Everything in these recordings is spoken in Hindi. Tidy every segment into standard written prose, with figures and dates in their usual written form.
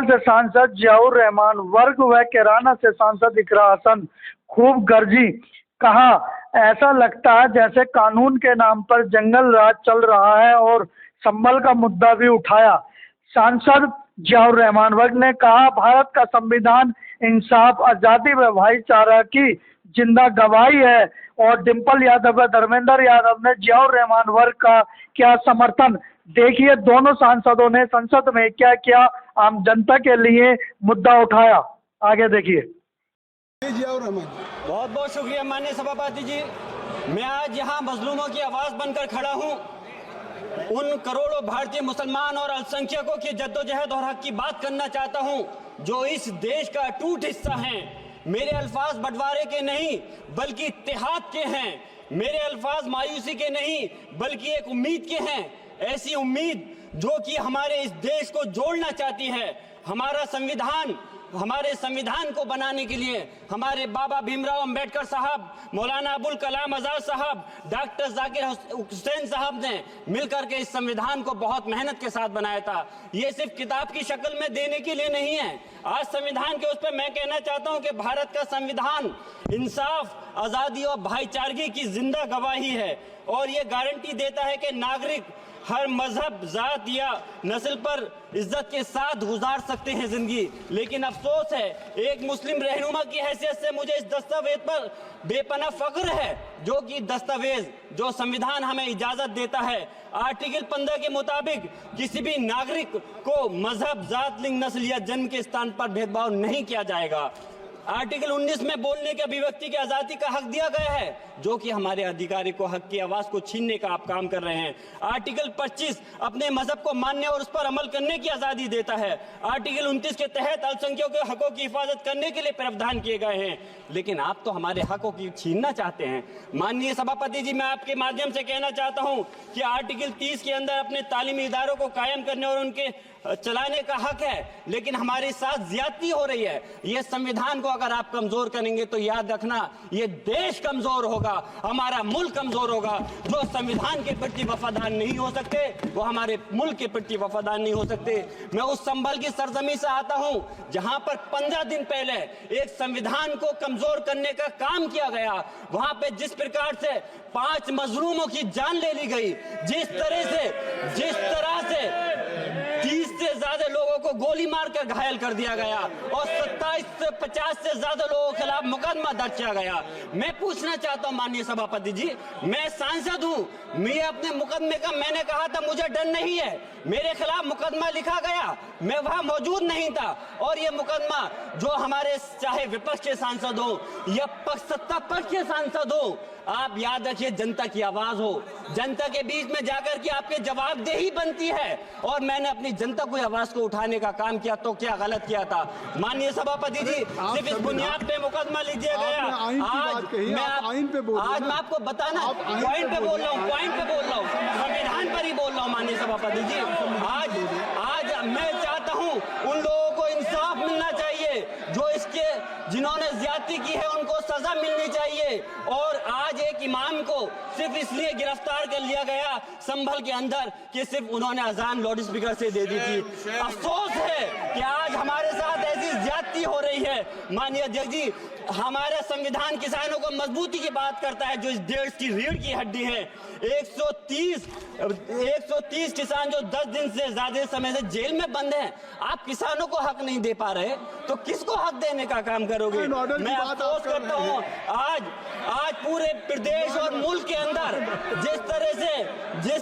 से सांसद जियाउर रहमान, वर्ग व कैराना से सांसद इकरा हसन खूब गर्जी। कहा, ऐसा लगता है जैसे कानून के नाम पर जंगल राज चल रहा है और संभल का मुद्दा भी उठाया। सांसद जियाउर रहमान वर्ग ने कहा, भारत का संविधान इंसाफ, आजादी व भाईचारा की जिंदा गवाही है। और डिंपल यादव व धर्मेंद्र यादव ने जियाउर रहमान वर्ग का किया समर्थन। देखिए दोनों सांसदों ने संसद में क्या क्या आम जनता के लिए मुद्दा उठाया, आगे देखिए। जियाउर रहमान, बहुत बहुत शुक्रिया माननीय सभापति जी। मैं आज यहाँ मजलूमों की आवाज बनकर खड़ा हूँ। उन करोड़ों भारतीय मुसलमान और अल्पसंख्यकों की जद्दोजहद और हक की बात करना चाहता हूँ जो इस देश का अटूट हिस्सा हैं। मेरे अल्फाज बंटवारे के नहीं बल्कि इत्तेहाद के हैं। मेरे अल्फाज मायूसी के नहीं बल्कि एक उम्मीद के हैं। ऐसी उम्मीद जो कि हमारे इस देश को जोड़ना चाहती है। हमारे संविधान को बनाने के लिए हमारे बाबा भीमराव अंबेडकर साहब, मौलाना अबुल कलाम आजाद साहब, डॉक्टर जाकिर हुसैन साहब ने मिलकर के इस संविधान को बहुत मेहनत के साथ बनाया था। ये सिर्फ किताब की शक्ल में देने के लिए नहीं है। आज संविधान के उस पर मैं कहना चाहता हूं कि भारत का संविधान इंसाफ, आजादी और भाईचारगी की जिंदा गवाही है और ये गारंटी देता है कि नागरिक हर मजहब, जात या नस्ल पर इज्जत के साथ गुजार सकते हैं जिंदगी। लेकिन अफसोस है, एक मुस्लिम रहनुमा की हैसियत से मुझे इस दस्तावेज पर बेपनाह फख्र है जो कि दस्तावेज जो संविधान हमें इजाजत देता है। आर्टिकल 15 के मुताबिक किसी भी नागरिक को मजहब, जात, लिंग, नस्ल या जन्म के स्थान पर भेदभाव नहीं किया जाएगा। आर्टिकल 19 में बोलने के, अभिव्यक्ति की आजादी का हक दिया गया है जो कि हमारे अधिकारी को हक की आवाज को छीनने का आप काम कर रहे हैं। आर्टिकल 25 अपने मजहब को मानने और उस पर अमल करने की आजादी देता है। आर्टिकल 29 के तहत अल्पसंख्यकों के हकों की हिफाजत करने के लिए प्रावधान किए गए हैं। लेकिन आप तो हमारे हकों की छीनना चाहते हैं। माननीय सभापति जी, मैं आपके माध्यम से कहना चाहता हूं कि आर्टिकल 30 के अंदर अपने तालीमी इदारों को कायम करने और उनके चलाने का हक है, लेकिन हमारे साथ ज्यादती हो रही है। ये संविधान को अगर आप कमजोर करेंगे तो याद रखना ये देश कमजोर होगा, हमारा मुल्क कमजोर होगा। जो संविधान के प्रति वफादार नहीं हो सकते वो हमारे मुल्क के प्रति वफादार नहीं हो सकते। मैं उस संभल की सरजमी से आता हूं जहां पर 15 दिन पहले एक संविधान को कमजोर करने का काम किया गया। वहां पे जिस प्रकार से 5 मजलूमों की जान ले ली गई, जिस तरह से 30 से ज्यादा लोगों को गोली मारकर घायल कर दिया गया और 27 से 50 से ज्यादा लोगों के खिलाफ मुकदमा दर्ज किया गया। मैं पूछना चाहता हूं माननीय सभापति जी, मैं सांसद हूं, मैं अपने मुकदमे का मैंने कहा था मुझे डर नहीं है। मेरे खिलाफ मुकदमा लिखा गया, मैं वहां मौजूद नहीं था और ये मुकदमा जो हमारे चाहे विपक्ष के सांसद हो या सत्ता पक्ष के सांसद हो, आप याद रखिए जनता की आवाज हो, जनता के बीच में जाकर के आपके जवाबदेही बनती है। और मैंने अपनी जनता को आवाज को उठाने का काम किया तो क्या गलत किया था? माननीय सभापति जी, सिर्फ इस बुनियाद पे मुकदमा लीजिए गया। आज मैं आपको बताना पॉइंट पे बोल रहा हूँ, संविधान पर ही बोल रहा हूँ माननीय सभापति जी। आज मैं चाहता हूँ उन लोगों को इंसाफ मिलना चाहिए जो जिन्होंने ज्यादती की है उनको सजा मिलनी चाहिए। और आज एक इमाम को सिर्फ इसलिए गिरफ्तार कर लिया गया संभल के अंदर कि सिर्फ उन्होंने अजान लाउड स्पीकर से दे दी थी। अफसोस है कि आज हमारे साथ ऐसी ज्यादती हो रही है। माननीय अध्यक्ष जी, हमारा संविधान किसानों को मजबूती की बात करता है जो इस देश की रीढ़ की हड्डी है। 130 किसान जो 10 दिन से ज्यादा समय से जेल में बंद हैं, आप किसानों को हक नहीं दे पा रहे तो किसको हक देने का काम करोगे? मैं अफसोस करता हूं आज पूरे प्रदेश और मुल्क के अंदर जिस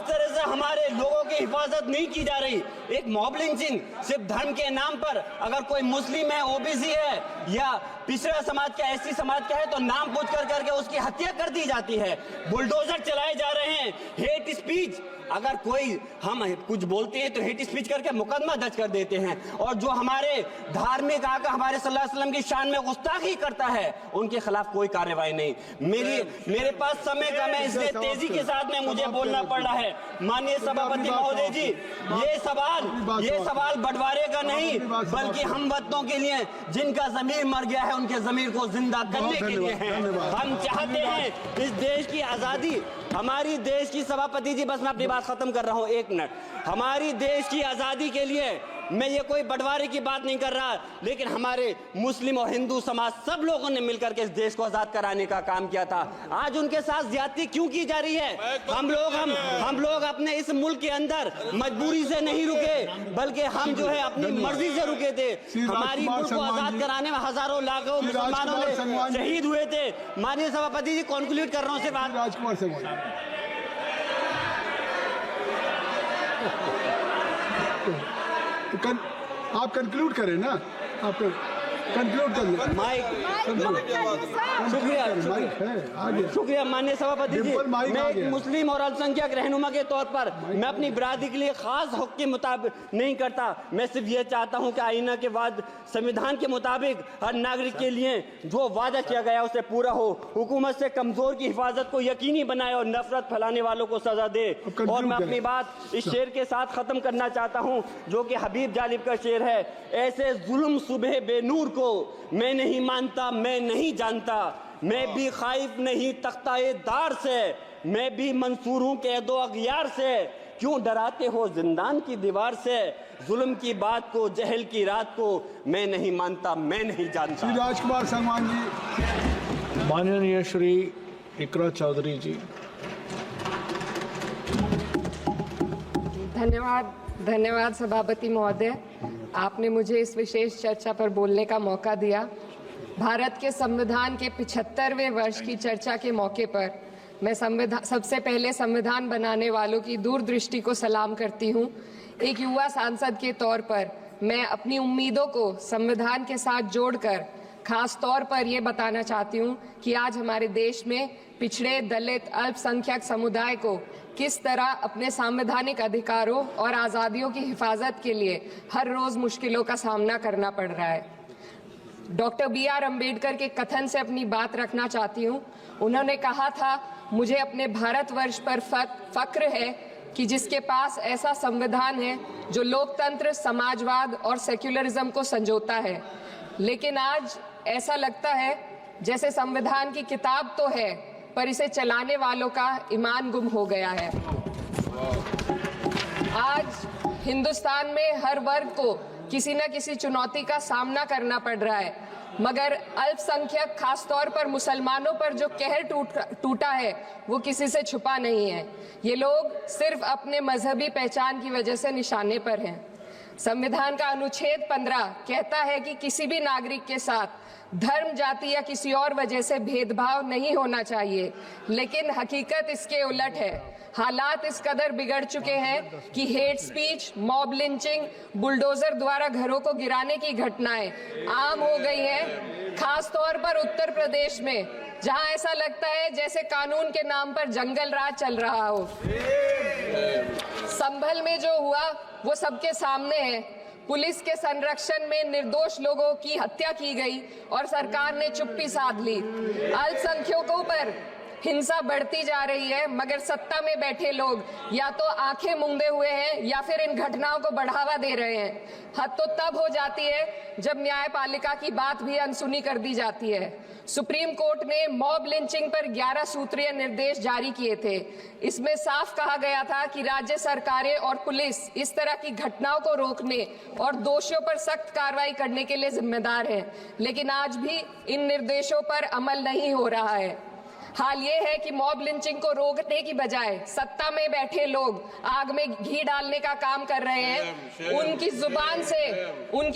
तरह से हमारे लोगों की हिफाजत नहीं की जा रही। एक मॉब लिंचिंग सिर्फ धर्म के नाम पर, अगर कोई मुस्लिम है, ओबीसी है या पिछड़ा समाज का, एससी समाज का है तो नाम पूछ करके उसकी हत्या कर दी जाती है। बुलडोजर चलाए जा रहे हैं। हेट स्पीच, अगर कोई हम कुछ बोलते हैं तो हेट स्पीच करके मुकदमा दर्ज कर देते हैं। और जो हमारे धार्मिक आका हमारे सल्लल्लाहु अलैहि वसल्लम की शान में गुस्ताखी करता है उनके खिलाफ कोई कार्रवाई नहीं। मेरे पास समय कम है इसलिए तेजी के साथ में मुझे बोलना पड़ रहा है। माननीय सभापति महोदय जी, ये सवाल बंटवारे का नहीं बल्कि हम वतनों के लिए जिनका जमीर मर गया है उनके जमीर को जिंदा करने के लिए है। हम चाहते हैं इस देश की आजादी, हमारी देश की, सभापति जी बस मैं अपनी बात खत्म कर रहा हूं, 1 मिनट। हमारी देश की आजादी के लिए मैं ये कोई बंटवारे की बात नहीं कर रहा, लेकिन हमारे मुस्लिम और हिंदू समाज सब लोगों ने मिलकर के इस देश को आजाद कराने का काम किया था। आज उनके साथ ज्यादती क्यों की जा रही है? हम लोग अपने इस मुल्क के अंदर मजबूरी से नहीं रुके, बल्कि हम जो है अपनी मर्जी से रुके थे। हमारी मुल्क को आजाद कराने में हजारों लाखों मुसलमानों ने शहीद हुए थे। माननीय सभापति जी, कॉन्क्लूड कर रहा हूँ सिर्फ राजकुमार से आप कंक्लूड करें ना, आप कंक्लूड कर माइक। शुक्रिया माननीय सभापति जी। मैं एक मुस्लिम और अल्पसंख्यक रहनुमा के तौर पर मैं अपनी बिरादरी के लिए खास हक के मुताबिक नहीं करता। मैं सिर्फ ये चाहता हूं कि आईना के बाद संविधान के मुताबिक हर नागरिक के लिए जो वादा किया गया उसे पूरा हो। हुकूमत से कमजोर की हिफाजत को यकीनी बनाए और नफरत फैलाने वालों को सजा दे। और मैं अपनी बात इस शेर के साथ खत्म करना चाहता हूं, जो कि हबीब जालिब का शेर है। ऐसे जुल्म सुबह बेनूर को मैं नहीं मानता, मैं नहीं जानता, मैं भी खाइफ नहीं तख्ताए दार से, मैं भी मंसूर हूं कैदो अगयार से। क्यों डराते हो जिंदान की दीवार से? जुल्म की बात को, जहल की रात को मैं नहीं मानता, मैं नहीं जानता। श्री राजकुमार सलमान जी। माननीय श्री इकरा चौधरी जी। धन्यवाद सभापति महोदय, आपने मुझे इस विशेष चर्चा पर बोलने का मौका दिया। भारत के संविधान के 75वें वर्ष की चर्चा के मौके पर मैं सबसे पहले संविधान बनाने वालों की दूरदृष्टि को सलाम करती हूँ। एक युवा सांसद के तौर पर मैं अपनी उम्मीदों को संविधान के साथ जोड़कर खास तौर पर ये बताना चाहती हूँ कि आज हमारे देश में पिछड़े, दलित, अल्पसंख्यक समुदाय को किस तरह अपने संवैधानिक अधिकारों और आज़ादियों की हिफाजत के लिए हर रोज मुश्किलों का सामना करना पड़ रहा है। Doctor B.R. अम्बेडकर के कथन से अपनी बात रखना चाहती हूँ। उन्होंने कहा था, मुझे अपने भारतवर्ष पर फक्र है कि जिसके पास ऐसा संविधान है जो लोकतंत्र, समाजवाद और सेक्युलरिज्म को संजोता है। लेकिन आज ऐसा लगता है जैसे संविधान की किताब तो है, पर इसे चलाने वालों का ईमान गुम हो गया है। आज हिंदुस्तान में हर वर्ग को किसी न किसी चुनौती का सामना करना पड़ रहा है, मगर अल्पसंख्यक, खासतौर पर मुसलमानों पर जो कहर टूटा है वो किसी से छुपा नहीं है। ये लोग सिर्फ अपने मजहबी पहचान की वजह से निशाने पर हैं। संविधान का अनुच्छेद 15 कहता है कि किसी भी नागरिक के साथ धर्म, जाति या किसी और वजह से भेदभाव नहीं होना चाहिए, लेकिन हकीकत इसके उलट है। हालात इस कदर बिगड़ चुके हैं कि hate speech, mob lynching, bulldozer द्वारा घरों को गिराने की घटनाएं आम हो गई हैं। खास तौर पर उत्तर प्रदेश में, जहां ऐसा लगता है जैसे कानून के नाम पर जंगल राज चल रहा हो। संभल में जो हुआ वो सबके सामने है। पुलिस के संरक्षण में निर्दोष लोगों की हत्या की गई और सरकार ने चुप्पी साध ली। अल्पसंख्यकों पर हिंसा बढ़ती जा रही है, मगर सत्ता में बैठे लोग या तो आंखें मूंदे हुए हैं या फिर इन घटनाओं को बढ़ावा दे रहे हैं। हद तो तब हो जाती है जब न्यायपालिका की बात भी अनसुनी कर दी जाती है। सुप्रीम कोर्ट ने मॉब लिंचिंग पर 11 सूत्रीय निर्देश जारी किए थे। इसमें साफ कहा गया था कि राज्य सरकारें और पुलिस इस तरह की घटनाओं को रोकने और दोषियों पर सख्त कार्रवाई करने के लिए जिम्मेदार है, लेकिन आज भी इन निर्देशों पर अमल नहीं हो रहा है। हाल ये है कि मॉब लिंचिंग को रोकने की बजाय सत्ता में बैठे लोग आग में घी डालने का काम कर रहे हैं। उनकी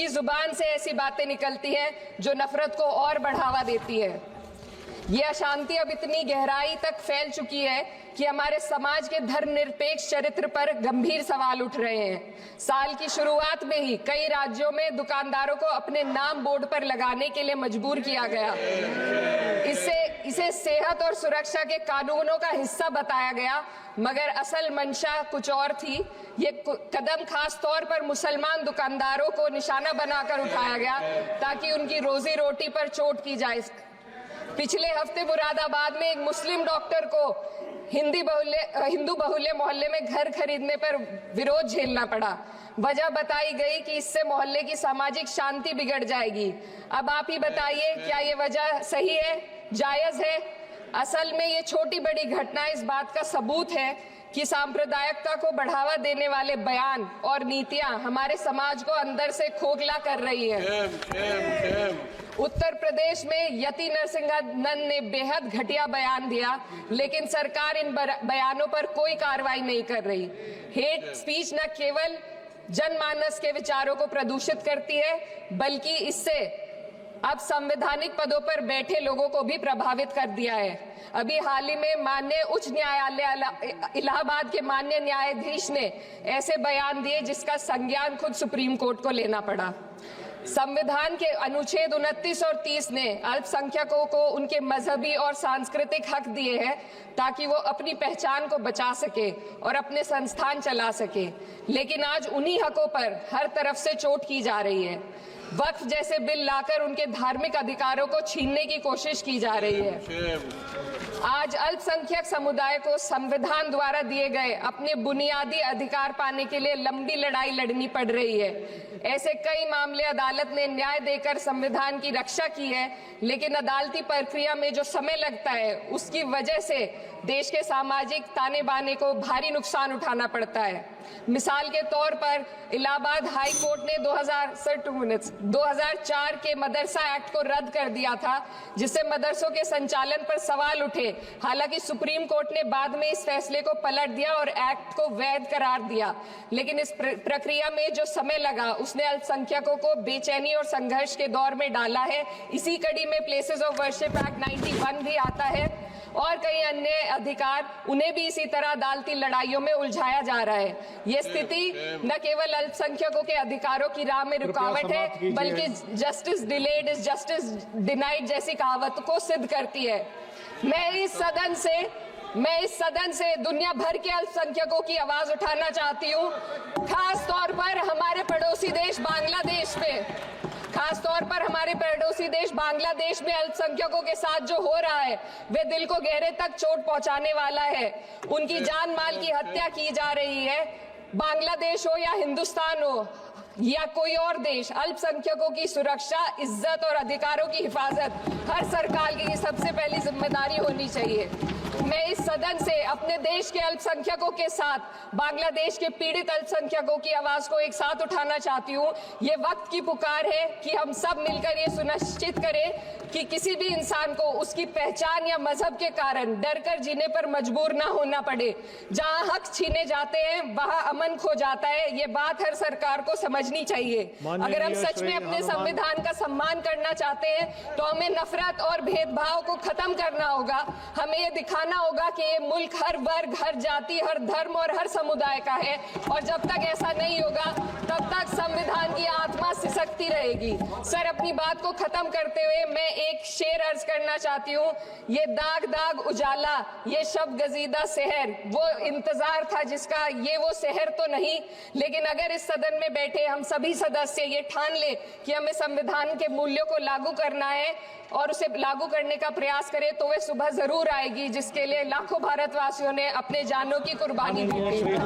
जुबान से ऐसी बातें निकलती हैं जो नफरत को और बढ़ावा देती है। ये अशांति अब इतनी गहराई तक फैल चुकी है कि हमारे समाज के धर्मनिरपेक्ष चरित्र पर गंभीर सवाल उठ रहे हैं। साल की शुरुआत में ही कई राज्यों में दुकानदारों को अपने नाम बोर्ड पर लगाने के लिए मजबूर किया गया। इसे सेहत और सुरक्षा के कानूनों का हिस्सा बताया गया, मगर असल मंशा कुछ और थी। ये कदम खास तौर पर मुसलमान दुकानदारों को निशाना बनाकर उठाया गया ताकि उनकी रोजी रोटी पर चोट की जाए। पिछले हफ्ते मुरादाबाद में एक मुस्लिम डॉक्टर को हिंदू बहुल्य मोहल्ले में घर खरीदने पर विरोध झेलना पड़ा। वजह बताई गई कि इससे मोहल्ले की सामाजिक शांति बिगड़ जाएगी। अब आप ही बताइए, क्या ये वजह सही है, जायज है? असल में ये छोटी बड़ी घटना इस बात का सबूत है कि सांप्रदायिकता को बढ़ावा देने वाले बयान और नीतियां हमारे समाज को अंदर से खोखला कर रही है। उत्तर प्रदेश में यति नरसिंहानंद ने बेहद घटिया बयान दिया, लेकिन सरकार इन बयानों पर कोई कार्रवाई नहीं कर रही। हेट स्पीच न केवल जनमानस के विचारों को प्रदूषित करती है, बल्कि इससे अब संवैधानिक पदों पर बैठे लोगों को भी प्रभावित कर दिया है। अभी हाल ही में माननीय उच्च न्यायालय इलाहाबाद के माननीय न्यायाधीश ने ऐसे बयान दिए जिसका संज्ञान खुद सुप्रीम कोर्ट को लेना पड़ा। संविधान के अनुच्छेद 29 और 30 ने अल्पसंख्यकों को उनके मजहबी और सांस्कृतिक हक दिए हैं ताकि वो अपनी पहचान को बचा सके और अपने संस्थान चला सके, लेकिन आज उन्हीं हकों पर हर तरफ से चोट की जा रही है। वक्फ जैसे बिल लाकर उनके धार्मिक अधिकारों को छीनने की कोशिश की जा रही है। आज अल्पसंख्यक समुदाय को संविधान द्वारा दिए गए अपने बुनियादी अधिकार पाने के लिए लंबी लड़ाई लड़नी पड़ रही है। ऐसे कई मामले अदालत ने न्याय देकर संविधान की रक्षा की है, लेकिन अदालती प्रक्रिया में जो समय लगता है उसकी वजह से देश के सामाजिक ताने बाने को भारी नुकसान उठाना पड़ता है। मिसाल के तौर पर इलाहाबाद हाई कोर्ट ने 2004 के मदरसा एक्ट को रद्द कर दिया था, जिससे मदरसों के संचालन पर सवाल उठे। हालांकि सुप्रीम कोर्ट ने बाद में इस फैसले को पलट दिया और एक्ट को वैध करार दिया, लेकिन इस प्रक्रिया में जो समय लगा उसने अल्पसंख्यकों को बेचैनी और संघर्ष के दौर में डाला है। इसी कड़ी में प्लेसेस ऑफ वर्शिप एक्ट 91 भी आता है और कई अन्य अधिकार, उन्हें भी इसी तरह अदालती लड़ाइयों में उलझाया जा रहा है। ये स्थिति न केवल अल्पसंख्यकों के अधिकारों की राह में रुकावट है, बल्कि justice delayed is justice denied जैसी कहावत को सिद्ध करती है। मैं इस सदन से दुनिया भर के अल्पसंख्यकों की आवाज उठाना चाहती हूँ, खास तौर पर हमारे पड़ोसी देश बांग्लादेश में। खासतौर पर हमारे पड़ोसी देश बांग्लादेश में अल्पसंख्यकों के साथ जो हो रहा है वे दिल को गहरे तक चोट पहुंचाने वाला है। उनकी जान माल की हत्या की जा रही है। बांग्लादेश हो या हिंदुस्तान हो या कोई और देश, अल्पसंख्यकों की सुरक्षा, इज्जत और अधिकारों की हिफाजत हर सरकार की सबसे पहली जिम्मेदारी होनी चाहिए। मैं इस सदन से अपने देश के अल्पसंख्यकों के साथ बांग्लादेश के पीड़ित अल्पसंख्यकों की आवाज को एक साथ उठाना चाहती हूँ। ये वक्त की पुकार है कि हम सब मिलकर ये सुनिश्चित करें कि किसी भी इंसान को उसकी पहचान या मजहब के कारण डरकर जीने पर मजबूर ना होना पड़े। जहाँ हक छीने जाते हैं वहाँ अमन खो जाता है। ये बात हर सरकार को समझनी चाहिए। अगर हम सच में अपने संविधान का सम्मान करना चाहते हैं तो हमें नफरत और भेदभाव को खत्म करना होगा। हमें ये दिखाना होगा कि ये मुल्क हर वर्ग, हर जाति, हर धर्म और हर समुदाय का है, और जब तक ऐसा नहीं होगा तब तक संविधान की आत्मा सिसकती रहेगी। सर, अपनी बात को खत्म करते हुए मैं एक शेर अर्ज करना चाहती हूँ। ये दाग दाग उजाला, ये शब गजीदा शहर, वो इंतजार था जिसका ये वो शहर तो नहीं। लेकिन अगर इस सदन में बैठे हम सभी सदस्य ये ठान ले कि हमें संविधान के मूल्यों को लागू करना है और उसे लागू करने का प्रयास करें, तो वह सुबह जरूर आएगी जिसके लिए लाखों भारतवासियों ने अपने जानों की कुर्बानी दी थी।